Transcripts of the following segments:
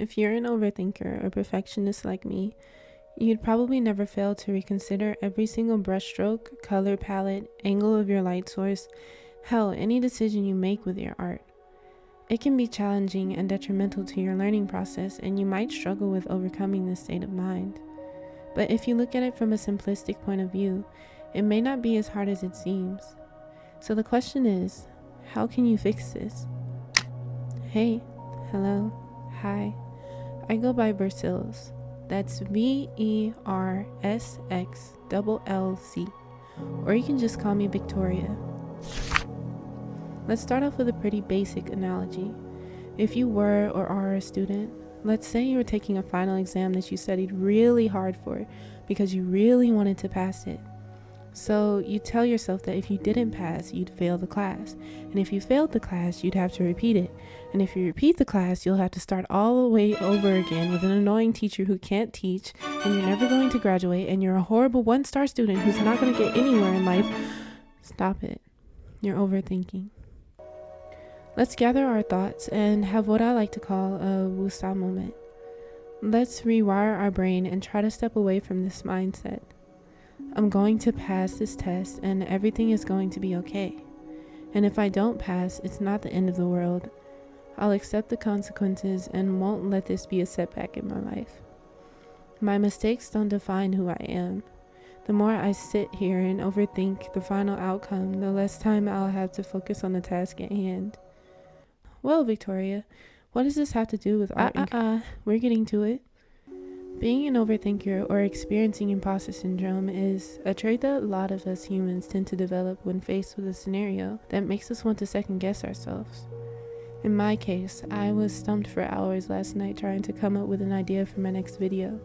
If you're an overthinker or perfectionist like me, you'd probably never fail to reconsider every single brushstroke, color palette, angle of your light source, hell, any decision you make with your art. It can be challenging and detrimental to your learning process, and you might struggle with overcoming this state of mind. But if you look at it from a simplistic point of view, it may not be as hard as it seems. So the question is, how can you fix this? Hey, hello, hi. I go by Versxllz. That's Versxllz. Or you can just call me Victoria. Let's start off with a pretty basic analogy. If you were or are a student, let's say you were taking a final exam that you studied really hard for because you really wanted to pass it. So you tell yourself that if you didn't pass, you'd fail the class. And if you failed the class, you'd have to repeat it. And if you repeat the class, you'll have to start all the way over again with an annoying teacher who can't teach, and you're never going to graduate, and you're a horrible one-star student who's not going to get anywhere in life. Stop it. You're overthinking. Let's gather our thoughts and have what I like to call a woosah moment. Let's rewire our brain and try to step away from this mindset. I'm going to pass this test and everything is going to be okay. And if I don't pass, it's not the end of the world. I'll accept the consequences and won't let this be a setback in my life. My mistakes don't define who I am. The more I sit here and overthink the final outcome, the less time I'll have to focus on the task at hand. Well, Victoria, what does this have to do with art? We're getting to it. Being an overthinker or experiencing imposter syndrome is a trait that a lot of us humans tend to develop when faced with a scenario that makes us want to second guess ourselves. In my case, I was stumped for hours last night trying to come up with an idea for my next video.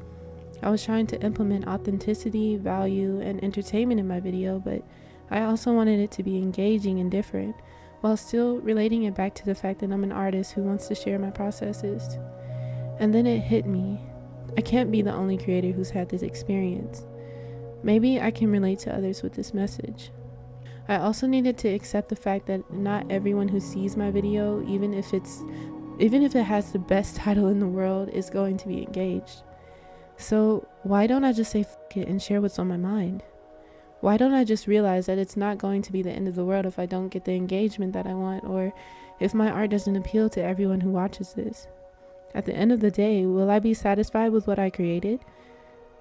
I was trying to implement authenticity, value, and entertainment in my video, but I also wanted it to be engaging and different, while still relating it back to the fact that I'm an artist who wants to share my processes. And then it hit me. I can't be the only creator who's had this experience. Maybe I can relate to others with this message. I also needed to accept the fact that not everyone who sees my video, even if it has the best title in the world, is going to be engaged. So why don't I just say f it and share what's on my mind? Why don't I just realize that it's not going to be the end of the world if I don't get the engagement that I want, or if my art doesn't appeal to everyone who watches this? At the end of the day, will I be satisfied with what I created?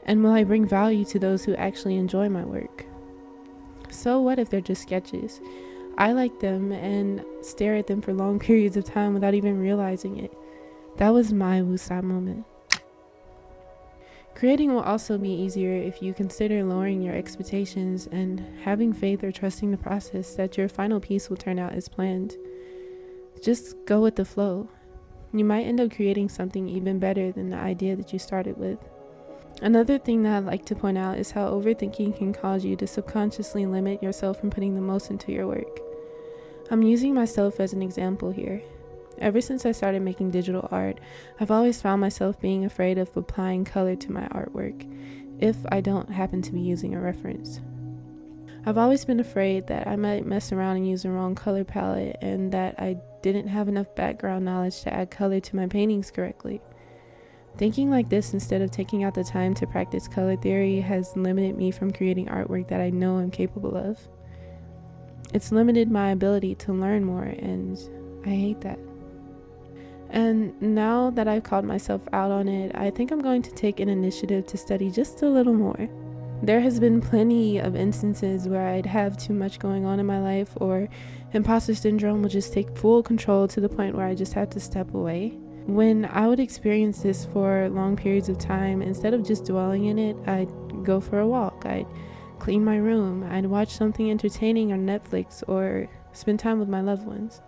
And will I bring value to those who actually enjoy my work? So what if they're just sketches? I like them and stare at them for long periods of time without even realizing it. That was my woosah moment. Creating will also be easier if you consider lowering your expectations and having faith or trusting the process that your final piece will turn out as planned. Just go with the flow. You might end up creating something even better than the idea that you started with. Another thing that I'd like to point out is how overthinking can cause you to subconsciously limit yourself from putting the most into your work. I'm using myself as an example here. Ever since I started making digital art, I've always found myself being afraid of applying color to my artwork if I don't happen to be using a reference. I've always been afraid that I might mess around and use the wrong color palette and that I didn't have enough background knowledge to add color to my paintings correctly. Thinking like this instead of taking out the time to practice color theory has limited me from creating artwork that I know I'm capable of. It's limited my ability to learn more, and I hate that. And now that I've called myself out on it, I think I'm going to take an initiative to study just a little more. There has been plenty of instances where I'd have too much going on in my life, or imposter syndrome would just take full control to the point where I just had to step away. When I would experience this for long periods of time, instead of just dwelling in it, I'd go for a walk, I'd clean my room, I'd watch something entertaining on Netflix, or spend time with my loved ones.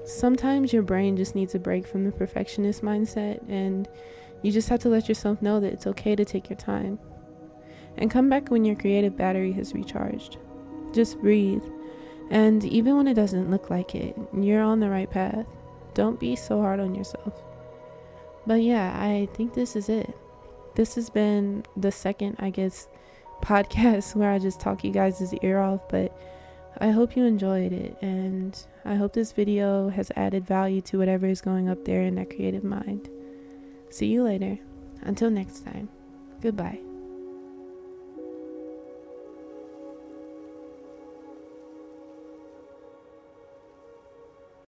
Sometimes your brain just needs a break from the perfectionist mindset, and you just have to let yourself know that it's okay to take your time. And come back when your creative battery has recharged. Just breathe. And even when it doesn't look like it, you're on the right path. Don't be so hard on yourself. But yeah, I think this is it. This has been the second, podcast where I just talk you guys' ear off, but I hope you enjoyed it, and I hope this video has added value to whatever is going up there in that creative mind. See you later. Until next time, goodbye.